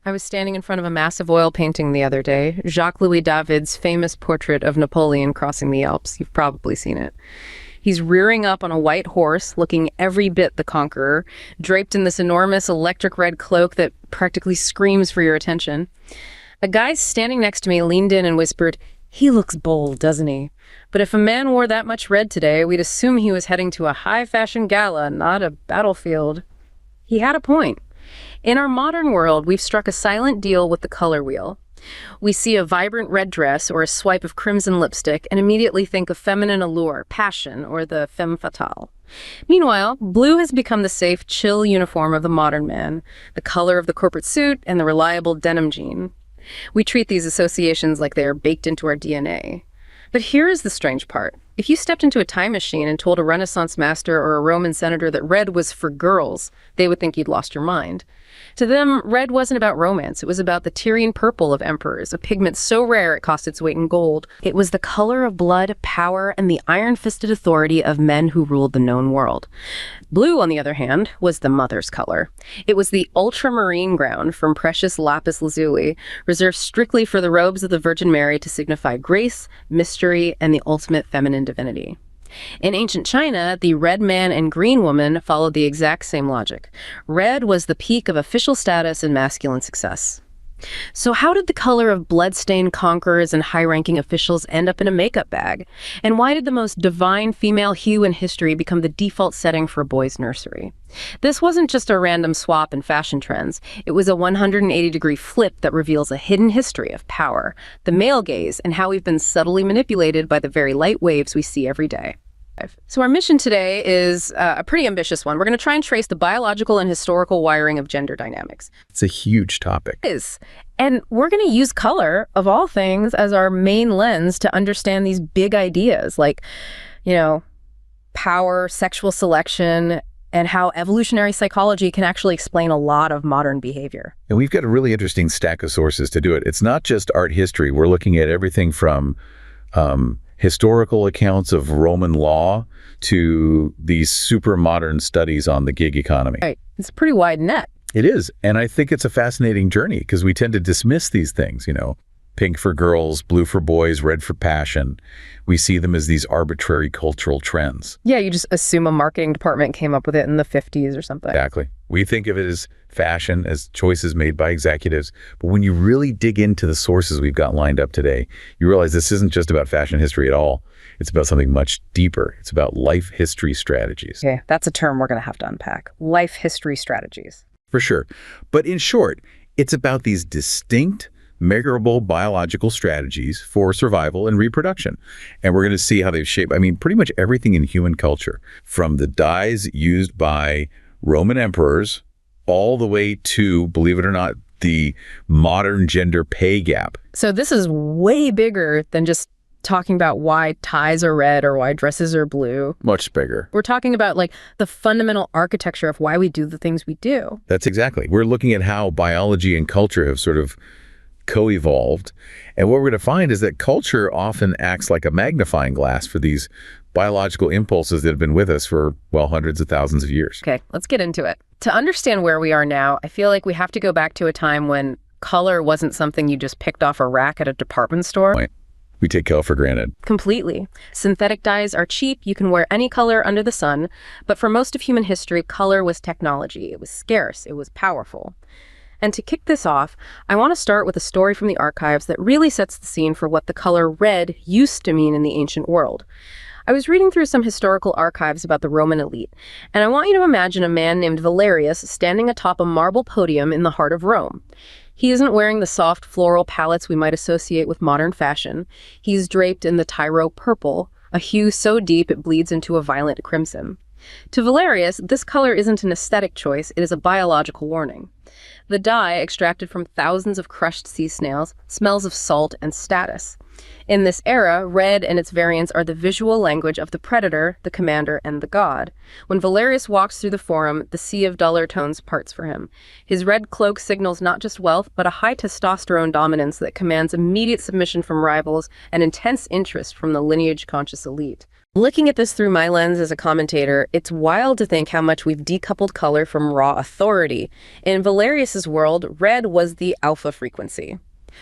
I was standing in front of a massive oil painting the other day, Jacques-Louis David's famous portrait of Napoleon crossing the Alps. You've probably seen it. He's rearing up on a white horse, looking every bit the conqueror, draped in this enormous electric red cloak that practically screams for your attention. A guy standing next to me leaned in and whispered, "He looks bold, doesn't he? But if a man wore that much red today, we'd assume he was heading to a high-fashion gala, not a battlefield." He had a point. In our modern world, we've struck a silent deal with the color wheel. We see a vibrant red dress or a swipe of crimson lipstick and immediately think of feminine allure, passion, or the femme fatale. Meanwhile, blue has become the safe, chill uniform of the modern man, the color of the corporate suit and the reliable denim jean. We treat these associations like they are baked into our DNA. But here is the strange part. If you stepped into a time machine and told a Renaissance master or a Roman senator that red was for girls, they would think you'd lost your mind. To them, red wasn't about romance. It was about the Tyrian purple of emperors, a pigment so rare it cost its weight in gold. It was the color of blood, power, and the iron-fisted authority of men who ruled the known world. Blue, on the other hand, was the mother's color. It was the ultramarine ground from precious lapis lazuli, reserved strictly for the robes of the Virgin Mary to signify grace, mystery, and the ultimate feminine divinity. In ancient China, the red man and green woman followed the exact same logic. Red was the peak of official status and masculine success. So how did the color of blood-stained conquerors and high-ranking officials end up in a makeup bag? And why did the most divine female hue in history become the default setting for a boy's nursery? This wasn't just a random swap in fashion trends. It was a 180-degree flip that reveals a hidden history of power, the male gaze, and how we've been subtly manipulated by the very light waves we see every day. So our mission today is a pretty ambitious one. We're going to try and trace the biological and historical wiring of gender dynamics. It's a huge topic. It is. And we're going to use color, of all things, as our main lens to understand these big ideas like, power, sexual selection, and how evolutionary psychology can actually explain a lot of modern behavior. And we've got a really interesting stack of sources to do it. It's not just art history. We're looking at everything from historical accounts of Roman law to these super modern studies on the gig economy. Right. It's a pretty wide net. It is. And I think it's a fascinating journey because we tend to dismiss these things, pink for girls, blue for boys, red for passion. We see them as these arbitrary cultural trends. Yeah, you just assume a marketing department came up with it in the 50s or something. Exactly. We think of it as fashion, as choices made by executives. But when you really dig into the sources we've got lined up today, you realize this isn't just about fashion history at all. It's about something much deeper. It's about life history strategies. Okay, that's a term we're going to have to unpack. Life history strategies. For sure. But in short, it's about these distinct, measurable biological strategies for survival and reproduction. And we're going to see how they've shaped, pretty much everything in human culture, from the dyes used by Roman emperors all the way to, believe it or not, the modern gender pay gap. So this is way bigger than just talking about why ties are red or why dresses are blue. Much bigger. We're talking about the fundamental architecture of why we do the things we do. That's exactly. We're looking at how biology and culture have sort of co-evolved. And what we're going to find is that culture often acts like a magnifying glass for these biological impulses that have been with us for, hundreds of thousands of years. Okay, let's get into it. To understand where we are now, I feel like we have to go back to a time when color wasn't something you just picked off a rack at a department store. We take color for granted. Completely. Synthetic dyes are cheap. You can wear any color under the sun. But for most of human history, color was technology. It was scarce. It was powerful. And to kick this off, I want to start with a story from the archives that really sets the scene for what the color red used to mean in the ancient world. I was reading through some historical archives about the Roman elite, and I want you to imagine a man named Valerius standing atop a marble podium in the heart of Rome. He isn't wearing the soft floral palettes we might associate with modern fashion. He's draped in the Tyro purple, a hue so deep it bleeds into a violent crimson. To Valerius, this color isn't an aesthetic choice, it is a biological warning. The dye, extracted from thousands of crushed sea snails, smells of salt and status. In this era, red and its variants are the visual language of the predator, the commander, and the god. When Valerius walks through the forum, the sea of duller tones parts for him. His red cloak signals not just wealth, but a high testosterone dominance that commands immediate submission from rivals and intense interest from the lineage-conscious elite. Looking at this through my lens as a commentator, it's wild to think how much we've decoupled color from raw authority. In Valerius's world, red was the alpha frequency.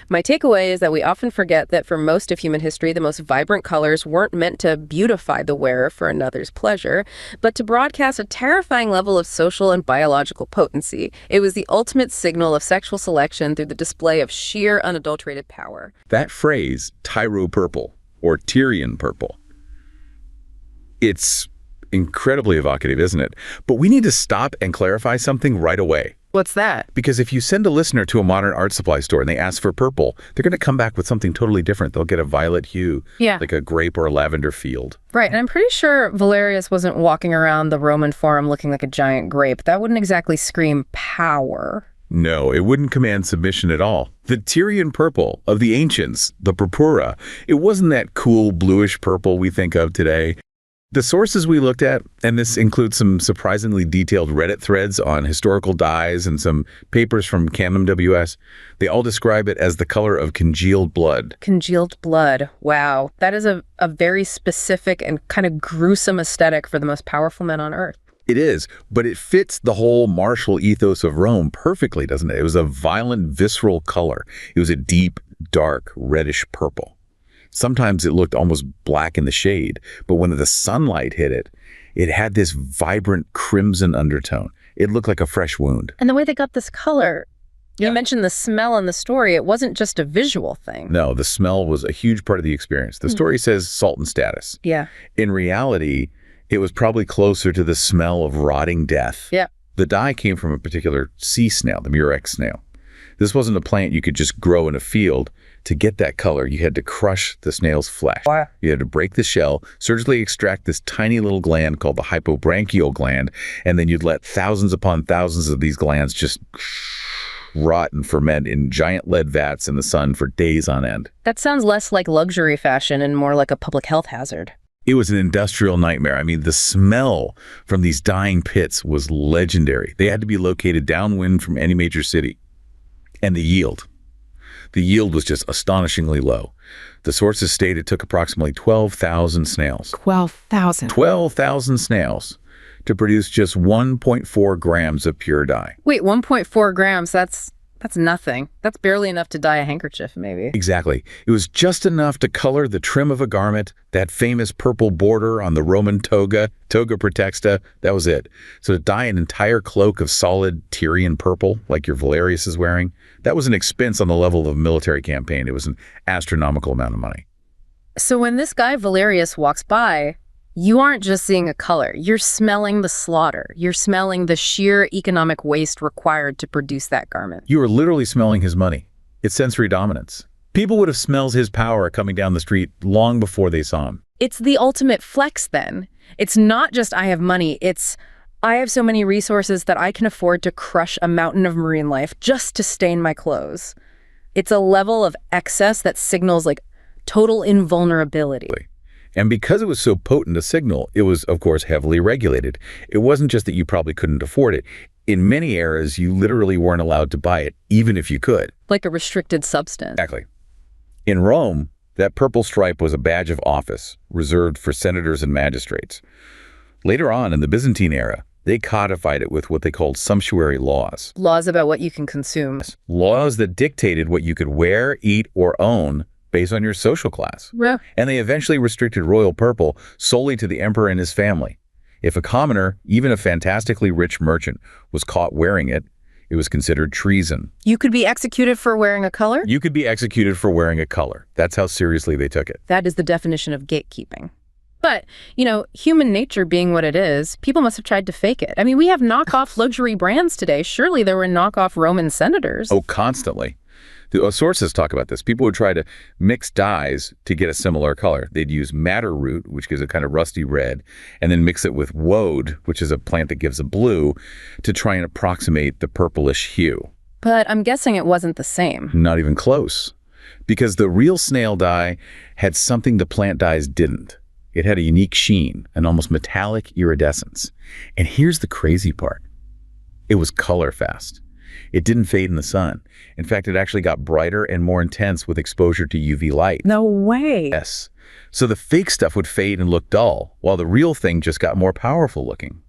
My takeaway is that we often forget that for most of human history, the most vibrant colors weren't meant to beautify the wearer for another's pleasure, but to broadcast a terrifying level of social and biological potency. It was the ultimate signal of sexual selection through the display of sheer, unadulterated power. That phrase, tyro purple, or Tyrian purple, it's incredibly evocative, isn't it? But we need to stop and clarify something right away. What's that? Because if you send a listener to a modern art supply store and they ask for purple, they're going to come back with something totally different. They'll get a violet hue, like a grape or a lavender field. Right, and I'm pretty sure Valerius wasn't walking around the Roman Forum looking like a giant grape. That wouldn't exactly scream power. No, it wouldn't command submission at all. The Tyrian purple of the ancients, the purpura, it wasn't that cool bluish purple we think of today. The sources we looked at, and this includes some surprisingly detailed Reddit threads on historical dyes and some papers from CanMWS, they all describe it as the color of congealed blood. Congealed blood. Wow. That is a very specific and kind of gruesome aesthetic for the most powerful men on earth. It is, but it fits the whole martial ethos of Rome perfectly, doesn't it? It was a violent, visceral color. It was a deep, dark, reddish purple. Sometimes it looked almost black in the shade, but when the sunlight hit it, it had this vibrant crimson undertone. It looked like a fresh wound. And the way they got this color, you mentioned the smell in the story. It wasn't just a visual thing. No, the smell was a huge part of the experience. The story says salt and status. Yeah. In reality, it was probably closer to the smell of rotting death. Yeah. The dye came from a particular sea snail, the murex snail. This wasn't a plant you could just grow in a field. To get that color, you had to crush the snail's flesh. Wow. You had to break the shell, surgically extract this tiny little gland called the hypobranchial gland, and then you'd let thousands upon thousands of these glands just rot and ferment in giant lead vats in the sun for days on end. That sounds less like luxury fashion and more like a public health hazard. It was an industrial nightmare. I mean, the smell from these dying pits was legendary. They had to be located downwind from any major city. And the yield was just astonishingly low. The sources state it took approximately 12,000 snails. 12,000? 12,000 snails to produce just 1.4 grams of pure dye. Wait, 1.4 grams, that's nothing. That's barely enough to dye a handkerchief, maybe. Exactly. It was just enough to color the trim of a garment, that famous purple border on the Roman toga praetexta, that was it. So to dye an entire cloak of solid Tyrian purple, like your Valerius is wearing, that was an expense on the level of a military campaign. It was an astronomical amount of money. So when this guy Valerius walks by, you aren't just seeing a color. You're smelling the slaughter. You're smelling the sheer economic waste required to produce that garment. You are literally smelling his money. It's sensory dominance. People would have smelled his power coming down the street long before they saw him. It's the ultimate flex then. It's not just I have money. It's I have so many resources that I can afford to crush a mountain of marine life just to stain my clothes. It's a level of excess that signals like total invulnerability. And because it was so potent a signal, it was, of course, heavily regulated. It wasn't just that you probably couldn't afford it. In many eras, you literally weren't allowed to buy it, even if you could. Like a restricted substance. Exactly. In Rome, that purple stripe was a badge of office, reserved for senators and magistrates. Later on, in the Byzantine era, they codified it with what they called sumptuary laws. Laws about what you can consume. Laws that dictated what you could wear, eat, or own based on your social class. Yeah. And they eventually restricted royal purple solely to the emperor and his family. If a commoner, even a fantastically rich merchant, was caught wearing it, it was considered treason. You could be executed for wearing a color? You could be executed for wearing a color. That's how seriously they took it. That is the definition of gatekeeping. But, you know, human nature being what it is, people must have tried to fake it. I mean, we have knockoff luxury brands today. Surely there were knockoff Roman senators. Oh, constantly. The sources talk about this. People would try to mix dyes to get a similar color. They'd use madder root, which gives a kind of rusty red, and then mix it with woad, which is a plant that gives a blue, to try and approximate the purplish hue. But I'm guessing it wasn't the same. Not even close. Because the real snail dye had something the plant dyes didn't. It had a unique sheen, an almost metallic iridescence. And here's the crazy part. It was color fast. It didn't fade in the sun. In fact, it actually got brighter and more intense with exposure to UV light. No way. Yes. So the fake stuff would fade and look dull, while the real thing just got more powerful looking.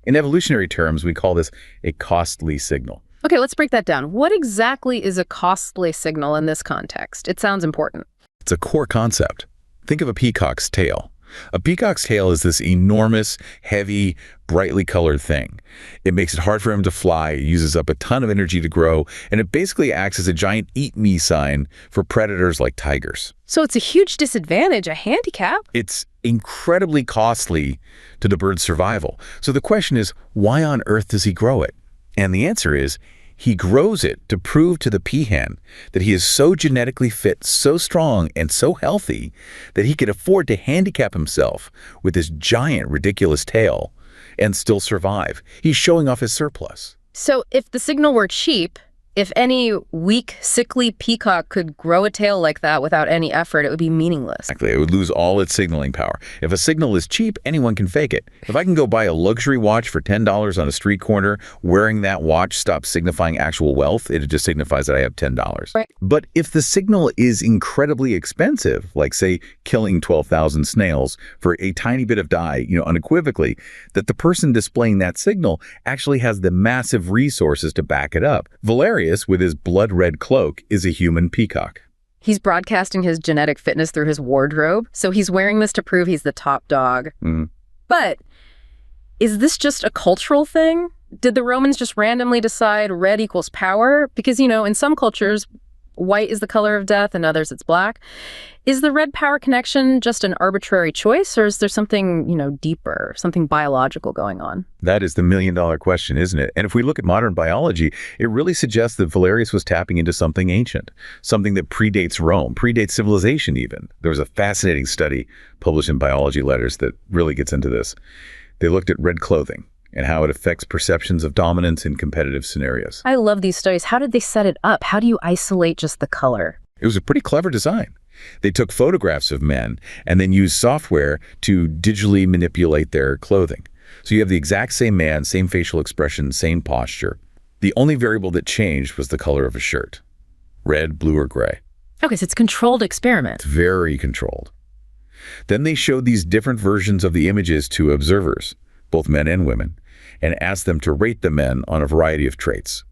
In evolutionary terms, we call this a costly signal. Okay, let's break that down. What exactly is a costly signal in this context? It sounds important. It's a core concept. Think of a peacock's tail. A peacock's tail is this enormous, heavy, brightly colored thing. It makes it hard for him to fly, it uses up a ton of energy to grow, and it basically acts as a giant eat me sign for predators like tigers. So it's a huge disadvantage, a handicap. It's incredibly costly to the bird's survival. So the question is, why on earth does he grow it? And the answer is, he grows it to prove to the peahen that he is so genetically fit, so strong, and so healthy that he could afford to handicap himself with this giant, ridiculous tail and still survive. He's showing off his surplus. So if the signal were cheap, if any weak, sickly peacock could grow a tail like that without any effort, it would be meaningless. Exactly. It would lose all its signaling power. If a signal is cheap, anyone can fake it. If I can go buy a luxury watch for $10 on a street corner, wearing that watch stops signifying actual wealth. It just signifies that I have $10. Right. But if the signal is incredibly expensive, like say killing 12,000 snails for a tiny bit of dye, unequivocally, that the person displaying that signal actually has the massive resources to back it up. Valerius, with his blood-red cloak, is a human peacock. He's broadcasting his genetic fitness through his wardrobe, so he's wearing this to prove he's the top dog. But is this just a cultural thing? Did the Romans just randomly decide red equals power? Because, in some cultures, white is the color of death, and others it's black. Is the red power connection just an arbitrary choice, or is there something, deeper, something biological going on? That is the million-dollar question, isn't it? And if we look at modern biology, it really suggests that Valerius was tapping into something ancient, something that predates Rome, predates civilization even. There was a fascinating study published in Biology Letters that really gets into this. They looked at red clothing and how it affects perceptions of dominance in competitive scenarios. I love these studies. How did they set it up? How do you isolate just the color? It was a pretty clever design. They took photographs of men and then used software to digitally manipulate their clothing. So you have the exact same man, same facial expression, same posture. The only variable that changed was the color of a shirt. Red, blue, or gray. Okay, so it's a controlled experiment. It's very controlled. Then they showed these different versions of the images to observers, both men and women, and asked them to rate the men on a variety of traits.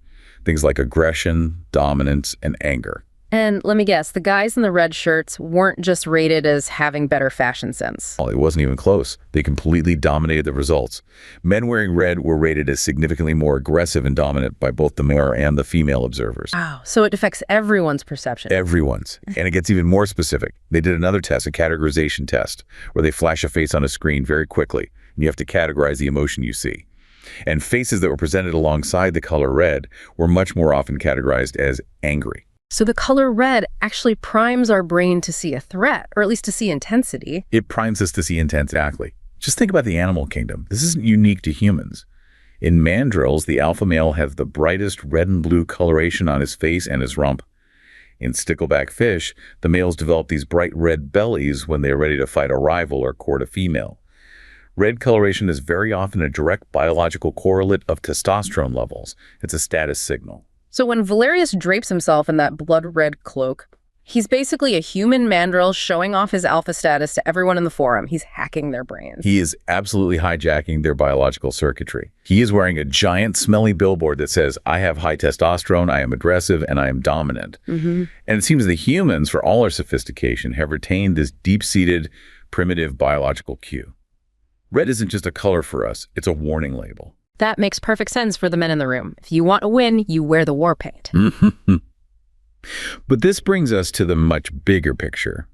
Things like aggression, dominance, and anger. And let me guess, the guys in the red shirts weren't just rated as having better fashion sense. It wasn't even close. They completely dominated the results. Men wearing red were rated as significantly more aggressive and dominant by both the male and the female observers. Wow, so it affects everyone's perception. Everyone's. And it gets even more specific. They did another test, a categorization test, where they flash a face on a screen very quickly, and you have to categorize the emotion you see. And faces that were presented alongside the color red were much more often categorized as angry. So the color red actually primes our brain to see a threat, or at least to see intensity. It primes us to see intent, exactly. Just think about the animal kingdom. This isn't unique to humans. In mandrills, the alpha male has the brightest red and blue coloration on his face and his rump. In stickleback fish, the males develop these bright red bellies when they are ready to fight a rival or court a female. Red coloration is very often a direct biological correlate of testosterone levels. It's a status signal. So when Valerius drapes himself in that blood-red cloak, he's basically a human mandrill showing off his alpha status to everyone in the forum. He's hacking their brains. He is absolutely hijacking their biological circuitry. He is wearing a giant, smelly billboard that says, I have high testosterone, I am aggressive, and I am dominant. And it seems the humans, for all our sophistication, have retained this deep-seated, primitive biological cue. Red isn't just a color for us, it's a warning label. That makes perfect sense for the men in the room. If you want to win, you wear the war paint. But this brings us to the much bigger picture.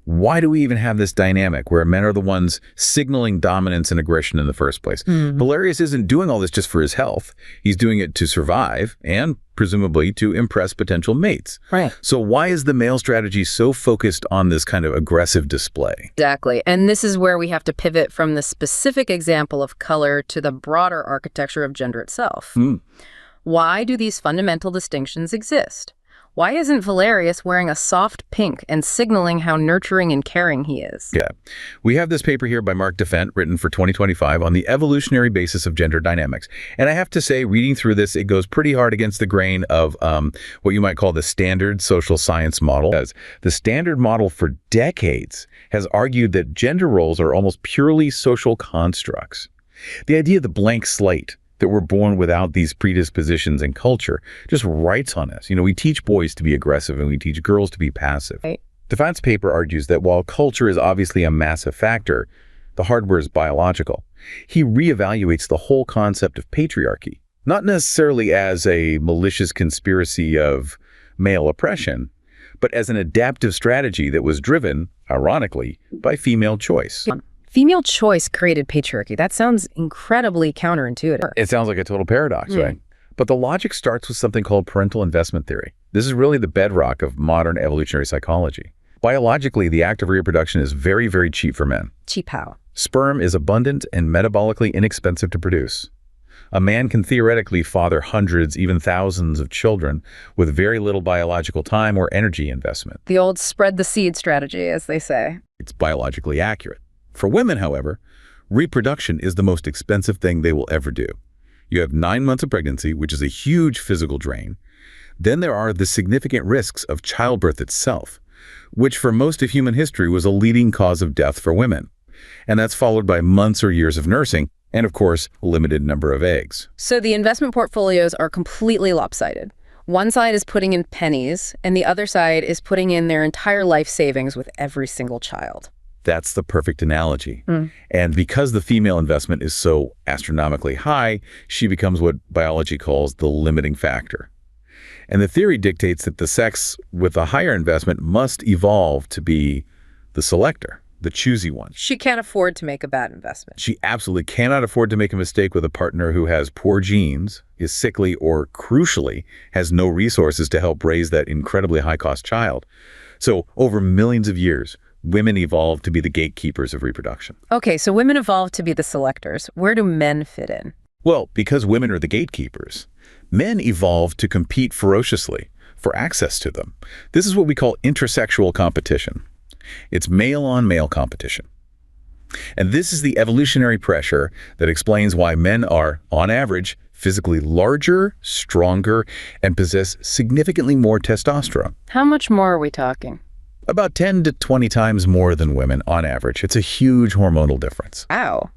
Why do we even have this dynamic where men are the ones signaling dominance and aggression in the first place? Valerius isn't doing all this just for his health. He's doing it to survive and presumably to impress potential mates. Right. So why is the male strategy so focused on this kind of aggressive display? Exactly. And this is where we have to pivot from the specific example of color to the broader architecture of gender itself. Why do these fundamental distinctions exist? Why isn't Valerius wearing a soft pink and signaling how nurturing and caring he is? Yeah. We have this paper here by Mark Defent, written for 2025 on the evolutionary basis of gender dynamics. And I have to say, reading through this, it goes pretty hard against the grain of what you might call the standard social science model. As the standard model for decades has argued that gender roles are almost purely social constructs. The idea of the blank slate, that we're born without these predispositions in culture, just writes on us. We teach boys to be aggressive and we teach girls to be passive. Right. Defant's paper argues that while culture is obviously a massive factor, the hardware is biological. He reevaluates the whole concept of patriarchy, not necessarily as a malicious conspiracy of male oppression, but as an adaptive strategy that was driven, ironically, by female choice. Female choice created patriarchy. That sounds incredibly counterintuitive. It sounds like a total paradox, right? But the logic starts with something called parental investment theory. This is really the bedrock of modern evolutionary psychology. Biologically, the act of reproduction is very, very cheap for men. Cheap how? Sperm is abundant and metabolically inexpensive to produce. A man can theoretically father hundreds, even thousands of children with very little biological time or energy investment. The old spread the seed strategy, as they say. It's biologically accurate. For women, however, reproduction is the most expensive thing they will ever do. You have 9 months of pregnancy, which is a huge physical drain. Then there are the significant risks of childbirth itself, which for most of human history was a leading cause of death for women. And that's followed by months or years of nursing, and of course, a limited number of eggs. So the investment portfolios are completely lopsided. One side is putting in pennies, and the other side is putting in their entire life savings with every single child. That's the perfect analogy. And because the female investment is so astronomically high, she becomes what biology calls the limiting factor. And the theory dictates that the sex with a higher investment must evolve to be the selector, the choosy one. She can't afford to make a bad investment. She absolutely cannot afford to make a mistake with a partner who has poor genes, is sickly, or crucially, has no resources to help raise that incredibly high-cost child. So over millions of years, women evolved to be the gatekeepers of reproduction. Okay, so women evolved to be the selectors. Where do men fit in? Well, because women are the gatekeepers, men evolved to compete ferociously for access to them. This is what we call intersexual competition. It's male-on-male competition. And this is the evolutionary pressure that explains why men are, on average, physically larger, stronger, and possess significantly more testosterone. How much more are we talking? About 10 to 20 times more than women on average. It's a huge hormonal difference. Wow.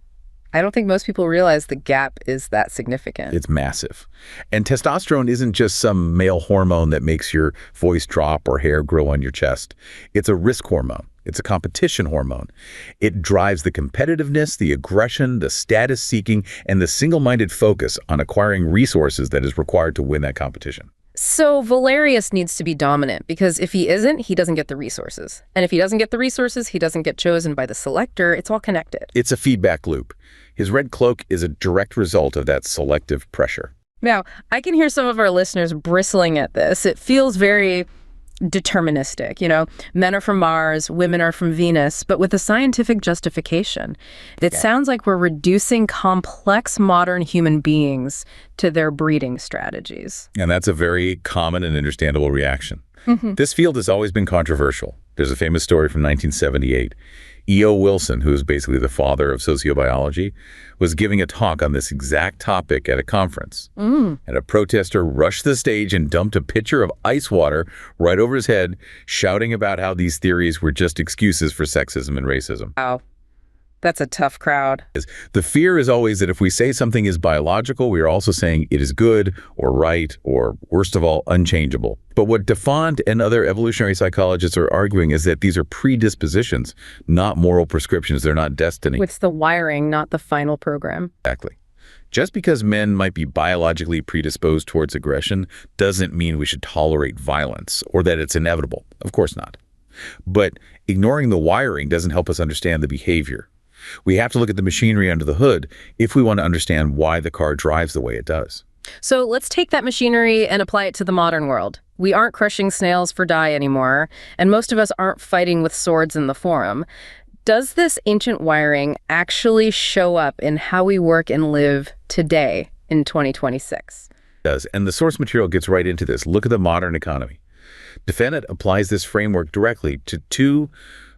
I don't think most people realize the gap is that significant. It's massive. And testosterone isn't just some male hormone that makes your voice drop or hair grow on your chest. It's a risk hormone. It's a competition hormone. It drives the competitiveness, the aggression, the status seeking, and the single-minded focus on acquiring resources that is required to win that competition. So Valerius needs to be dominant because if he isn't, he doesn't get the resources. And if he doesn't get the resources, he doesn't get chosen by the selector. It's all connected. It's a feedback loop. His red cloak is a direct result of that selective pressure. Now, I can hear some of our listeners bristling at this. It feels very deterministic. Men are from Mars, women are from Venus, but with a scientific justification. It sounds like we're reducing complex modern human beings to their breeding strategies. And that's a very common and understandable reaction. This field has always been controversial. There's a famous story from 1978. E.O. Wilson, who is basically the father of sociobiology, was giving a talk on this exact topic at a conference. And a protester rushed the stage and dumped a pitcher of ice water right over his head, shouting about how these theories were just excuses for sexism and racism. Wow. That's a tough crowd. The fear is always that if we say something is biological, we are also saying it is good or right or, worst of all, unchangeable. But what Defant and other evolutionary psychologists are arguing is that these are predispositions, not moral prescriptions. They're not destiny. It's the wiring, not the final program. Exactly. Just because men might be biologically predisposed towards aggression doesn't mean we should tolerate violence or that it's inevitable. Of course not. But ignoring the wiring doesn't help us understand the behavior. We have to look at the machinery under the hood if we want to understand why the car drives the way it does. So let's take that machinery and apply it to the modern world. We aren't crushing snails for dye anymore, and most of us aren't fighting with swords in the forum. Does this ancient wiring actually show up in how we work and live today in 2026? It does, and the source material gets right into this. Look at the modern economy. Defendant applies this framework directly to two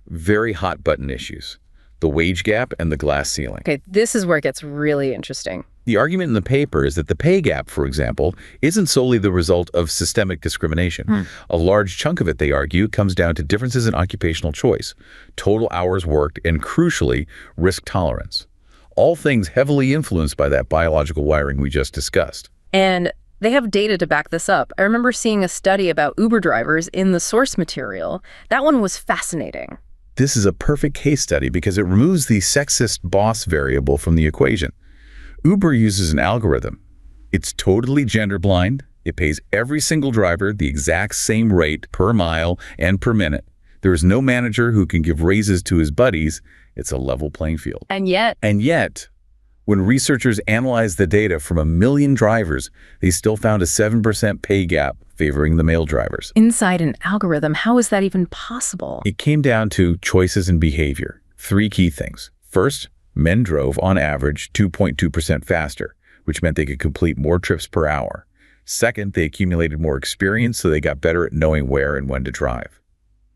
very hot-button issues: the wage gap and the glass ceiling. Okay, this is where it gets really interesting. The argument in the paper is that the pay gap, for example, isn't solely the result of systemic discrimination. A large chunk of it, they argue, comes down to differences in occupational choice, total hours worked, and crucially, risk tolerance. All things heavily influenced by that biological wiring we just discussed. And they have data to back this up. I remember seeing a study about Uber drivers in the source material. That one was fascinating. This is a perfect case study because it removes the sexist boss variable from the equation. Uber uses an algorithm. It's totally gender blind. It pays every single driver the exact same rate per mile and per minute. There is no manager who can give raises to his buddies. It's a level playing field. And yet, when researchers analyzed the data from 1 million drivers, they still found a 7% pay gap favoring the male drivers. Inside an algorithm, how is that even possible? It came down to choices and behavior. 3 key things. First, men drove, on average, 2.2% faster, which meant they could complete more trips per hour. Second, they accumulated more experience, so they got better at knowing where and when to drive.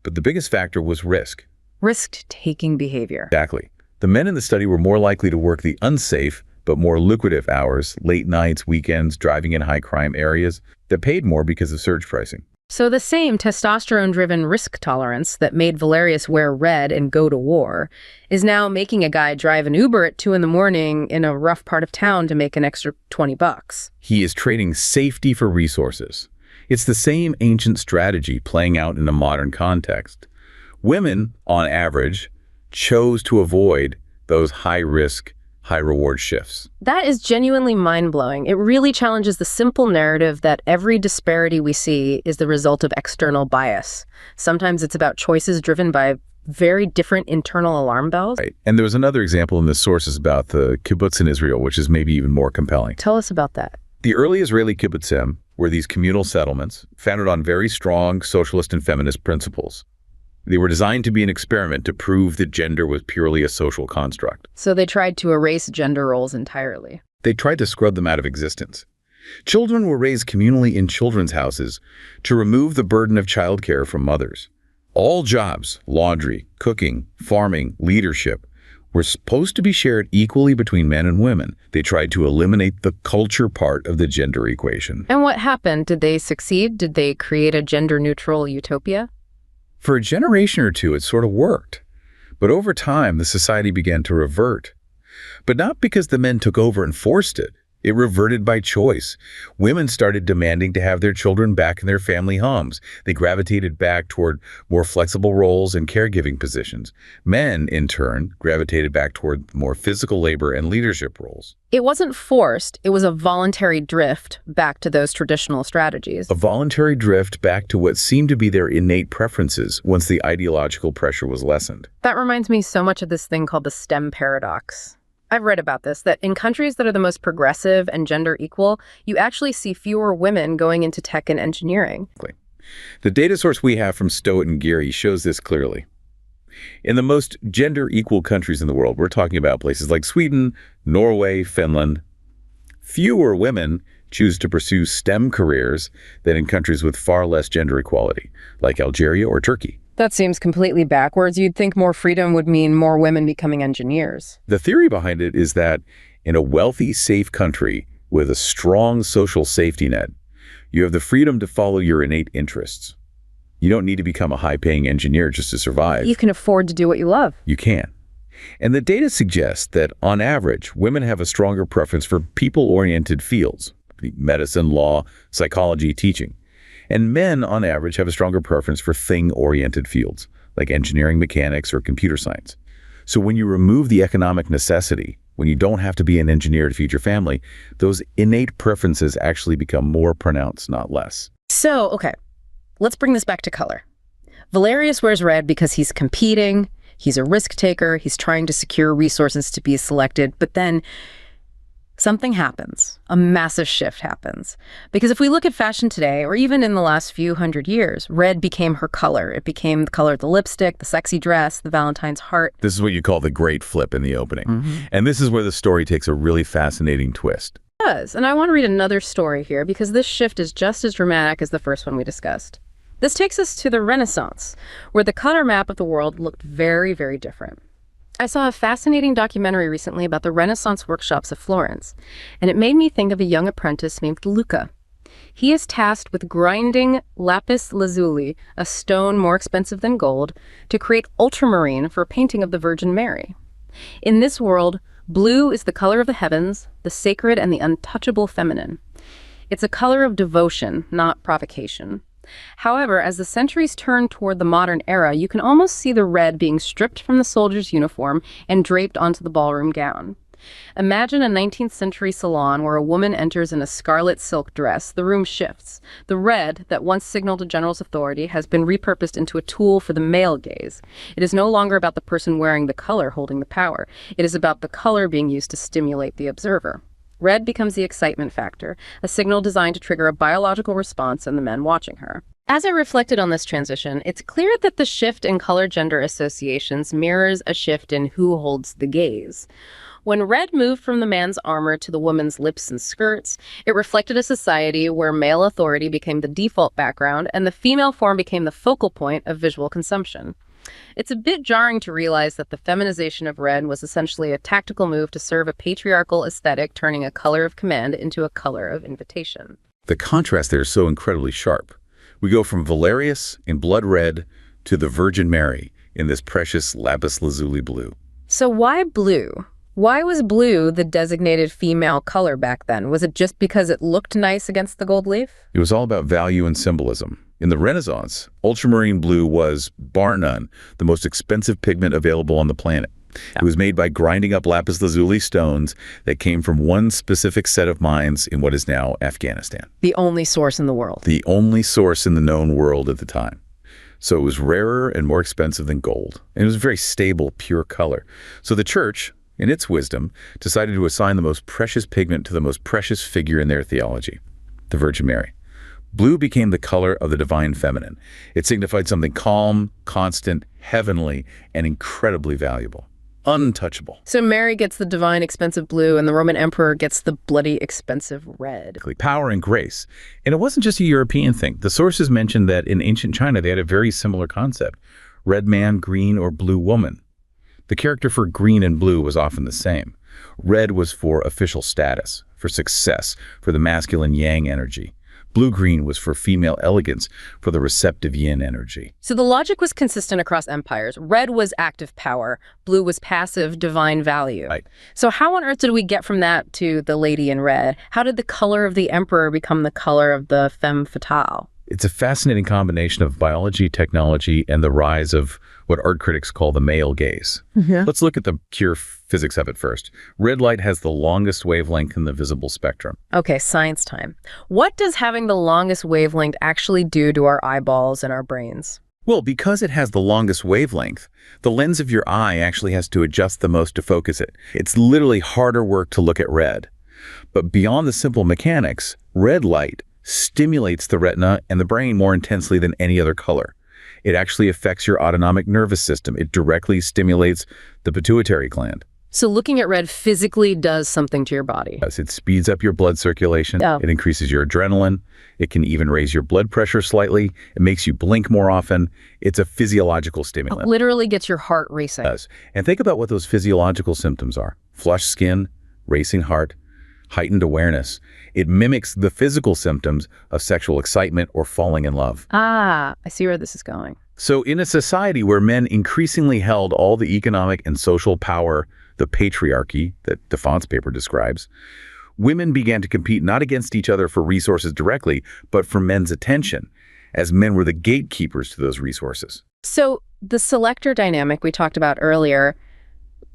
But the biggest factor was risk. Risk-taking behavior. Exactly. The men in the study were more likely to work the unsafe but more lucrative hours, late nights, weekends, driving in high-crime areas, that paid more because of surge pricing. So the same testosterone-driven risk tolerance that made Valerius wear red and go to war is now making a guy drive an Uber at 2 in the morning in a rough part of town to make an extra $20. He is trading safety for resources. It's the same ancient strategy playing out in a modern context. Women, on average, chose to avoid those high-risk, high-reward shifts. That is genuinely mind-blowing. It really challenges the simple narrative that every disparity we see is the result of external bias. Sometimes it's about choices driven by very different internal alarm bells. Right. And there was another example in the sources about the kibbutz in Israel, which is maybe even more compelling. Tell us about that. The early Israeli kibbutzim were these communal settlements founded on very strong socialist and feminist principles. They were designed to be an experiment to prove that gender was purely a social construct. So they tried to erase gender roles entirely. They tried to scrub them out of existence. Children were raised communally in children's houses to remove the burden of childcare from mothers. All jobs, laundry, cooking, farming, leadership, were supposed to be shared equally between men and women. They tried to eliminate the culture part of the gender equation. And what happened? Did they succeed? Did they create a gender-neutral utopia? For a generation or two, it sort of worked. But over time, the society began to revert. But not because the men took over and forced it. It reverted by choice. Women started demanding to have their children back in their family homes. They gravitated back toward more flexible roles and caregiving positions. Men, in turn, gravitated back toward more physical labor and leadership roles. It wasn't forced. It was a voluntary drift back to those traditional strategies. A voluntary drift back to what seemed to be their innate preferences once the ideological pressure was lessened. That reminds me so much of this thing called the STEM paradox. I've read about this, that in countries that are the most progressive and gender equal, you actually see fewer women going into tech and engineering. The data source we have from Stowett and Geary shows this clearly. In the most gender equal countries in the world, we're talking about places like Sweden, Norway, Finland, fewer women choose to pursue STEM careers than in countries with far less gender equality, like Algeria or Turkey. That seems completely backwards. You'd think more freedom would mean more women becoming engineers. The theory behind it is that in a wealthy, safe country with a strong social safety net, you have the freedom to follow your innate interests. You don't need to become a high-paying engineer just to survive. You can afford to do what you love. You can. And the data suggests that, on average, women have a stronger preference for people-oriented fields, medicine, law, psychology, teaching. And men, on average, have a stronger preference for thing-oriented fields, like engineering, mechanics, or computer science. So when you remove the economic necessity, when you don't have to be an engineer to feed your family, those innate preferences actually become more pronounced, not less. So, okay, let's bring this back to color. Valerius wears red because he's competing, he's a risk taker, he's trying to secure resources to be selected, but then something happens. A massive shift happens. Because if we look at fashion today, or even in the last few hundred years, red became her color. It became the color of the lipstick, the sexy dress, the Valentine's heart. This is what you call the great flip in the opening. And this is where the story takes a really fascinating twist. It does. And I want to read another story here because this shift is just as dramatic as the first one we discussed. This takes us to the Renaissance, where the color map of the world looked very, very different. I saw a fascinating documentary recently about the Renaissance workshops of Florence, and it made me think of a young apprentice named Luca. He is tasked with grinding lapis lazuli, a stone more expensive than gold, to create ultramarine for a painting of the Virgin Mary. In this world, blue is the color of the heavens, the sacred and the untouchable feminine. It's a color of devotion, not provocation. However, as the centuries turn toward the modern era, you can almost see the red being stripped from the soldier's uniform and draped onto the ballroom gown. Imagine a 19th century salon where a woman enters in a scarlet silk dress. The room shifts. The red, that once signaled a general's authority, has been repurposed into a tool for the male gaze. It is no longer about the person wearing the color holding the power. It is about the color being used to stimulate the observer. Red becomes the excitement factor, a signal designed to trigger a biological response in the men watching her. As I reflected on this transition, it's clear that the shift in color-gender associations mirrors a shift in who holds the gaze. When red moved from the man's armor to the woman's lips and skirts, it reflected a society where male authority became the default background and the female form became the focal point of visual consumption. It's a bit jarring to realize that the feminization of red was essentially a tactical move to serve a patriarchal aesthetic, turning a color of command into a color of invitation. The contrast there is so incredibly sharp. We go from Valerius in blood red to the Virgin Mary in this precious lapis lazuli blue. So why blue? Why was blue the designated female color back then? Was it just because it looked nice against the gold leaf? It was all about value and symbolism. In the Renaissance, ultramarine blue was, bar none, the most expensive pigment available on the planet. It was made by grinding up lapis lazuli stones that came from one specific set of mines in what is now Afghanistan. The only source in the world. The only source in the known world at the time. So it was rarer and more expensive than gold. And it was a very stable, pure color. So the church, in its wisdom, decided to assign the most precious pigment to the most precious figure in their theology, the Virgin Mary. Blue became the color of the divine feminine. It signified something calm, constant, heavenly, and incredibly valuable. Untouchable. So Mary gets the divine expensive blue and the Roman emperor gets the bloody expensive red. Power and grace. And it wasn't just a European thing. The sources mentioned that in ancient China they had a very similar concept. Red man, green, or blue woman. The character for green and blue was often the same. Red was for official status, for success, for the masculine yang energy. Blue-green was for female elegance, for the receptive yin energy. So the logic was consistent across empires. Red was active power. Blue was passive, divine value. Right. So how on earth did we get from that to the lady in red? How did the color of the emperor become the color of the femme fatale? It's a fascinating combination of biology, technology, and the rise of what art critics call the male gaze. Yeah. Let's look at the pure physics of it first. Red light has the longest wavelength in the visible spectrum. Okay, science time. What does having the longest wavelength actually do to our eyeballs and our brains? Well, because it has the longest wavelength, the lens of your eye actually has to adjust the most to focus it. It's literally harder work to look at red. But beyond the simple mechanics, red light stimulates the retina and the brain more intensely than any other color. It actually affects your autonomic nervous system. It directly stimulates the pituitary gland. So looking at red physically does something to your body. Yes, it speeds up your blood circulation. Oh. It increases your adrenaline. It can even raise your blood pressure slightly. It makes you blink more often. It's a physiological stimulant. It literally gets your heart racing. It does. And think about what those physiological symptoms are. Flushed skin, racing heart, heightened awareness. It mimics the physical symptoms of sexual excitement or falling in love. Ah, I see where this is going. So in a society where men increasingly held all the economic and social power, the patriarchy that Defont's paper describes, women began to compete not against each other for resources directly, but for men's attention, as men were the gatekeepers to those resources. So the selector dynamic we talked about earlier,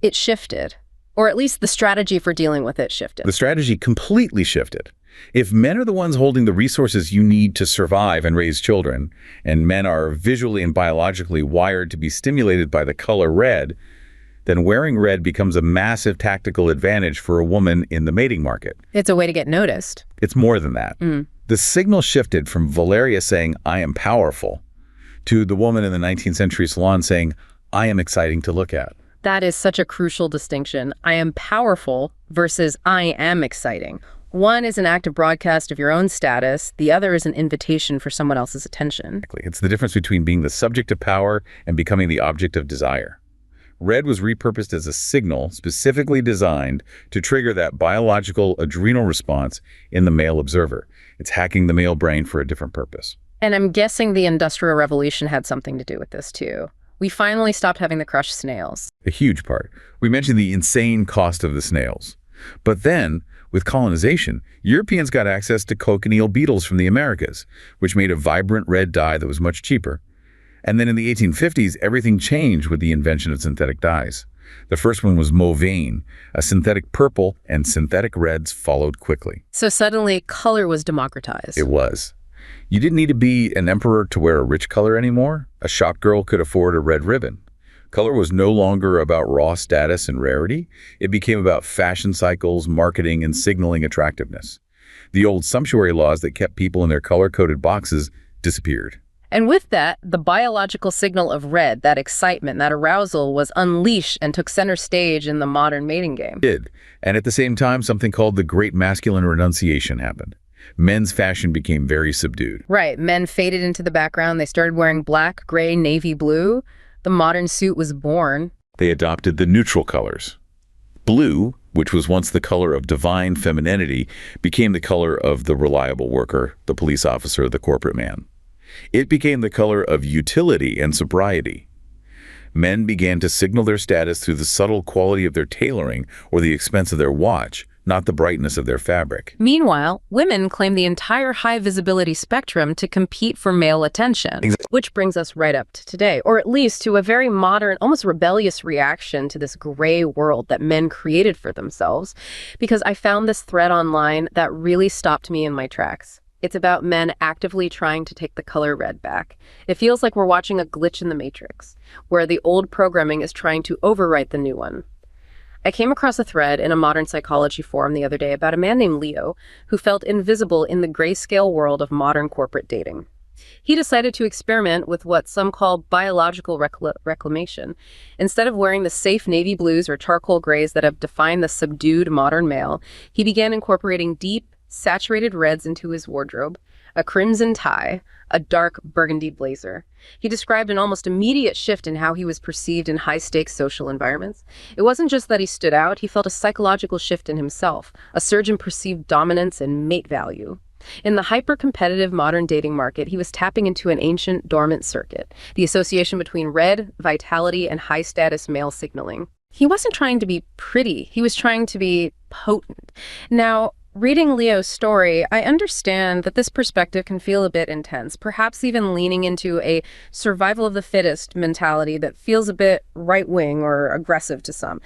it shifted. Or at least the strategy for dealing with it shifted. The strategy completely shifted. If men are the ones holding the resources you need to survive and raise children, and men are visually and biologically wired to be stimulated by the color red, then wearing red becomes a massive tactical advantage for a woman in the mating market. It's a way to get noticed. It's more than that. The signal shifted from Valeria saying, "I am powerful," to the woman in the 19th century salon saying, "I am exciting to look at." That is such a crucial distinction. I am powerful versus I am exciting. One is an active broadcast of your own status. The other is an invitation for someone else's attention. Exactly. It's the difference between being the subject of power and becoming the object of desire. Red was repurposed as a signal specifically designed to trigger that biological adrenal response in the male observer. It's hacking the male brain for a different purpose. And I'm guessing the Industrial Revolution had something to do with this too. We finally stopped having to crush snails. A huge part. We mentioned the insane cost of the snails. But then, with colonization, Europeans got access to cochineal beetles from the Americas, which made a vibrant red dye that was much cheaper. And then in the 1850s, everything changed with the invention of synthetic dyes. The first one was Mauveine, a synthetic purple, and synthetic reds followed quickly. So suddenly, color was democratized. It was. You didn't need to be an emperor to wear a rich color anymore. A shop girl could afford a red ribbon. Color was no longer about raw status and rarity. It became about fashion cycles, marketing, and signaling attractiveness. The old sumptuary laws that kept people in their color-coded boxes disappeared. And with that, the biological signal of red, that excitement, that arousal, was unleashed and took center stage in the modern mating game. It did. And at the same time, something called the Great Masculine Renunciation happened. Men's fashion became very subdued. Right. Men faded into the background. They started wearing black, gray, navy blue. The modern suit was born. They adopted the neutral colors. Blue, which was once the color of divine femininity, became the color of the reliable worker, the police officer, the corporate man. It became the color of utility and sobriety. Men began to signal their status through the subtle quality of their tailoring or the expense of their watch, not the brightness of their fabric. Meanwhile, women claim the entire high-visibility spectrum to compete for male attention, which brings us right up to today, or at least to a very modern, almost rebellious reaction to this gray world that men created for themselves, because I found this thread online that really stopped me in my tracks. It's about men actively trying to take the color red back. It feels like we're watching a glitch in the matrix, where the old programming is trying to overwrite the new one. I came across a thread in a modern psychology forum the other day about a man named Leo who felt invisible in the grayscale world of modern corporate dating. He decided to experiment with what some call biological reclamation. Instead of wearing the safe navy blues or charcoal grays that have defined the subdued modern male, he began incorporating deep, saturated reds into his wardrobe, a crimson tie, a dark burgundy blazer. He described an almost immediate shift in how he was perceived in high-stakes social environments. It wasn't just that he stood out, he felt a psychological shift in himself, a surge in perceived dominance and mate value. In the hyper-competitive modern dating market, he was tapping into an ancient, dormant circuit, the association between red, vitality, and high-status male signaling. He wasn't trying to be pretty, he was trying to be potent. Now, reading Leo's story, I understand that this perspective can feel a bit intense, perhaps even leaning into a survival of the fittest mentality that feels a bit right-wing or aggressive to some.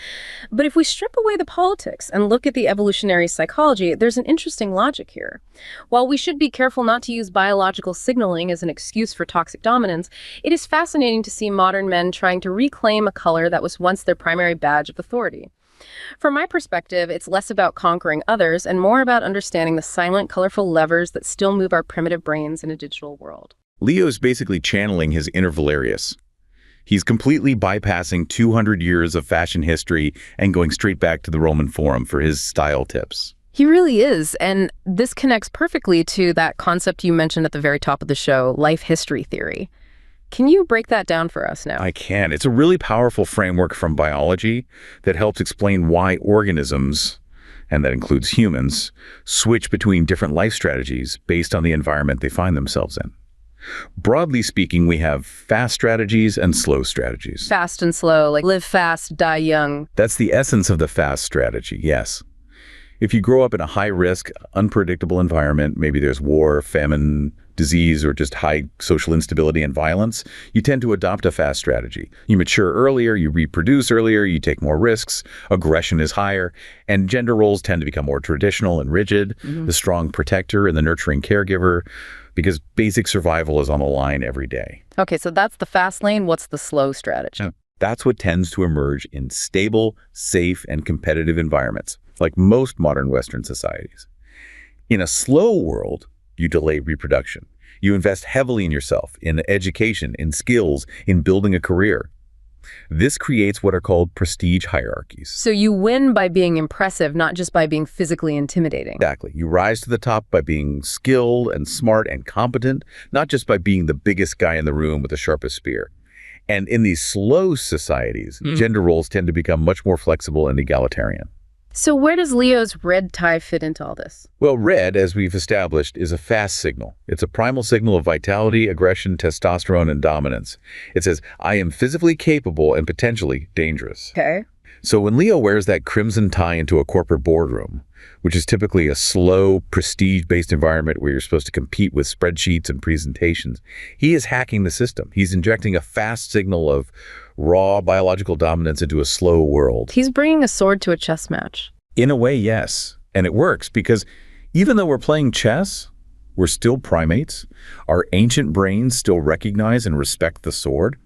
But if we strip away the politics and look at the evolutionary psychology, there's an interesting logic here. While we should be careful not to use biological signaling as an excuse for toxic dominance, it is fascinating to see modern men trying to reclaim a color that was once their primary badge of authority. From my perspective, it's less about conquering others and more about understanding the silent, colorful levers that still move our primitive brains in a digital world. Leo's basically channeling his inner Valerius. He's completely bypassing 200 years of fashion history and going straight back to the Roman Forum for his style tips. He really is, and this connects perfectly to that concept you mentioned at the very top of the show, life history theory. Can you break that down for us now? I can. It's a really powerful framework from biology that helps explain why organisms, and that includes humans, switch between different life strategies based on the environment they find themselves in. Broadly speaking, we have fast strategies and slow strategies. Fast and slow, like live fast, die young. That's the essence of the fast strategy, yes. If you grow up in a high-risk, unpredictable environment, maybe there's war, famine, disease, or just high social instability and violence, you tend to adopt a fast strategy. You mature earlier, you reproduce earlier, you take more risks, aggression is higher, and gender roles tend to become more traditional and rigid, the strong protector and the nurturing caregiver, because basic survival is on the line every day. Okay, so that's the fast lane. What's the slow strategy? That's what tends to emerge in stable, safe, and competitive environments, like most modern Western societies. In a slow world, you delay reproduction. You invest heavily in yourself, in education, in skills, in building a career. This creates what are called prestige hierarchies. So you win by being impressive, not just by being physically intimidating. Exactly. You rise to the top by being skilled and smart and competent, not just by being the biggest guy in the room with the sharpest spear. And in these slow societies, gender roles tend to become much more flexible and egalitarian. So where does Leo's red tie fit into all this? Well, red, as we've established, is a fast signal. It's a primal signal of vitality, aggression, testosterone, and dominance. It says, I am physically capable and potentially dangerous. Okay. So when Leo wears that crimson tie into a corporate boardroom, which is typically a slow, prestige-based environment where you're supposed to compete with spreadsheets and presentations, he is hacking the system. He's injecting a fast signal of raw biological dominance into a slow world. He's bringing a sword to a chess match. In a way, yes. And it works because even though we're playing chess, we're still primates. Our ancient brains still recognize and respect the sword.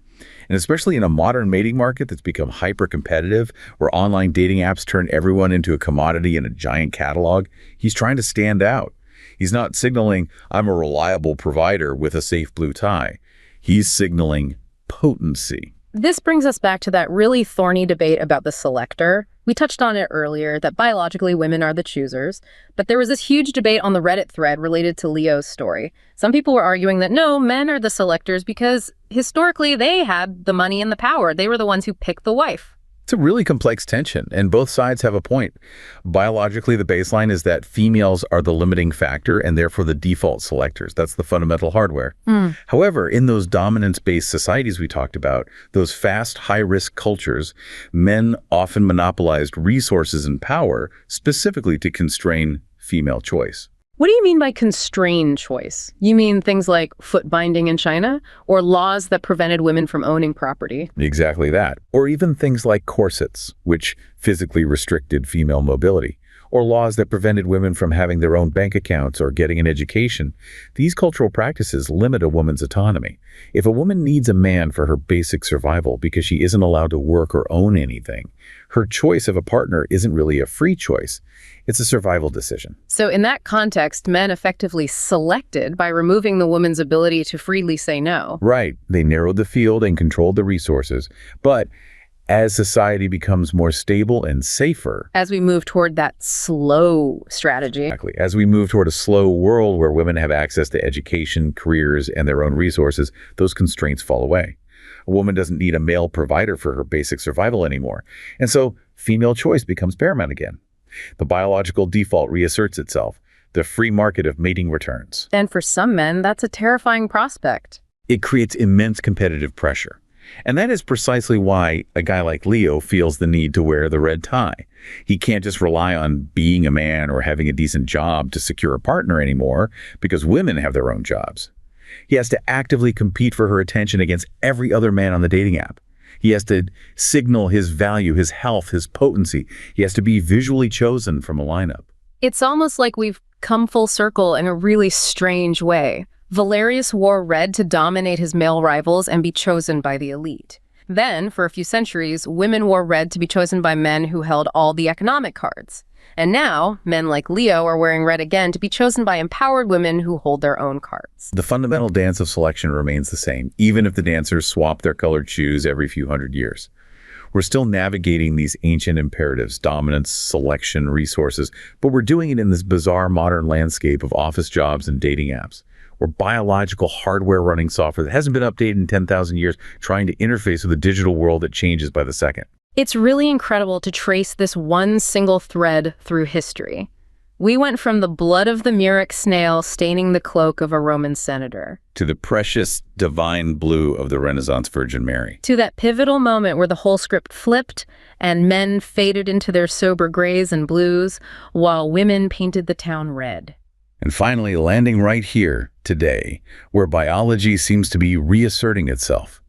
And especially in a modern mating market that's become hyper-competitive, where online dating apps turn everyone into a commodity in a giant catalog, he's trying to stand out. He's not signaling, I'm a reliable provider with a safe blue tie. He's signaling potency. This brings us back to that really thorny debate about the selector. We touched on it earlier, that biologically women are the choosers, but there was this huge debate on the Reddit thread related to Leo's story. Some people were arguing that no, men are the selectors because historically they had the money and the power. They were the ones who picked the wife. It's a really complex tension, and both sides have a point. Biologically, the baseline is that females are the limiting factor and therefore the default selectors. That's the fundamental hardware. However, in those dominance-based societies we talked about, those fast, high-risk cultures, men often monopolized resources and power specifically to constrain female choice. What do you mean by constrained choice? You mean things like foot binding in China or laws that prevented women from owning property? Exactly that. Or even things like corsets, which physically restricted female mobility, or laws that prevented women from having their own bank accounts or getting an education. These cultural practices limit a woman's autonomy. If a woman needs a man for her basic survival because she isn't allowed to work or own anything, her choice of a partner isn't really a free choice. It's a survival decision. So in that context, men effectively selected by removing the woman's ability to freely say no. Right. They narrowed the field and controlled the resources. But as society becomes more stable and safer, as we move toward that slow strategy. Exactly. As we move toward a slow world where women have access to education, careers, and their own resources, those constraints fall away. A woman doesn't need a male provider for her basic survival anymore. And so female choice becomes paramount again. The biological default reasserts itself. The free market of mating returns. And for some men, that's a terrifying prospect. It creates immense competitive pressure. And that is precisely why a guy like Leo feels the need to wear the red tie. He can't just rely on being a man or having a decent job to secure a partner anymore because women have their own jobs. He has to actively compete for her attention against every other man on the dating app. He has to signal his value, his health, his potency. He has to be visually chosen from a lineup. It's almost like we've come full circle in a really strange way. Valerius wore red to dominate his male rivals and be chosen by the elite. Then, for a few centuries, women wore red to be chosen by men who held all the economic cards. And now, men like Leo are wearing red again to be chosen by empowered women who hold their own cards. The fundamental dance of selection remains the same, even if the dancers swap their colored shoes every few hundred years. We're still navigating these ancient imperatives, dominance, selection, resources, but we're doing it in this bizarre modern landscape of office jobs and dating apps. Or biological hardware running software that hasn't been updated in 10,000 years, trying to interface with a digital world that changes by the second. It's really incredible to trace this one single thread through history. We went from the blood of the murex snail staining the cloak of a Roman senator, to the precious divine blue of the Renaissance Virgin Mary, to that pivotal moment where the whole script flipped and men faded into their sober grays and blues while women painted the town red. And finally landing right here, today, where biology seems to be reasserting itself,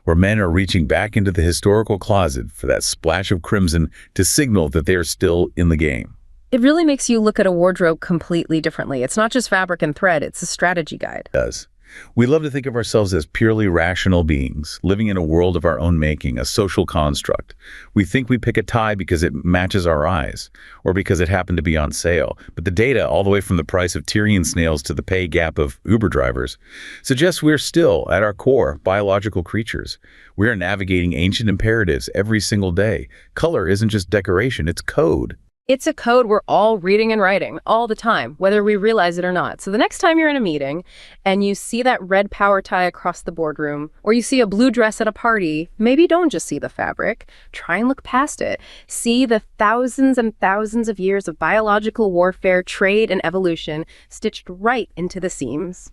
where men are reaching back into the historical closet for that splash of crimson to signal that they are still in the game. It really makes you look at a wardrobe completely differently. It's not just fabric and thread, it's a strategy guide. It does. We love to think of ourselves as purely rational beings, living in a world of our own making, a social construct. We think we pick a tie because it matches our eyes, or because it happened to be on sale. But the data, all the way from the price of Tyrian snails to the pay gap of Uber drivers, suggests we're still, at our core, biological creatures. We are navigating ancient imperatives every single day. Color isn't just decoration, it's code. It's a code we're all reading and writing all the time, whether we realize it or not. So the next time you're in a meeting and you see that red power tie across the boardroom, or you see a blue dress at a party, maybe don't just see the fabric. Try and look past it. See the thousands and thousands of years of biological warfare, trade, and evolution stitched right into the seams.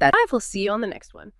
I will see you on the next one.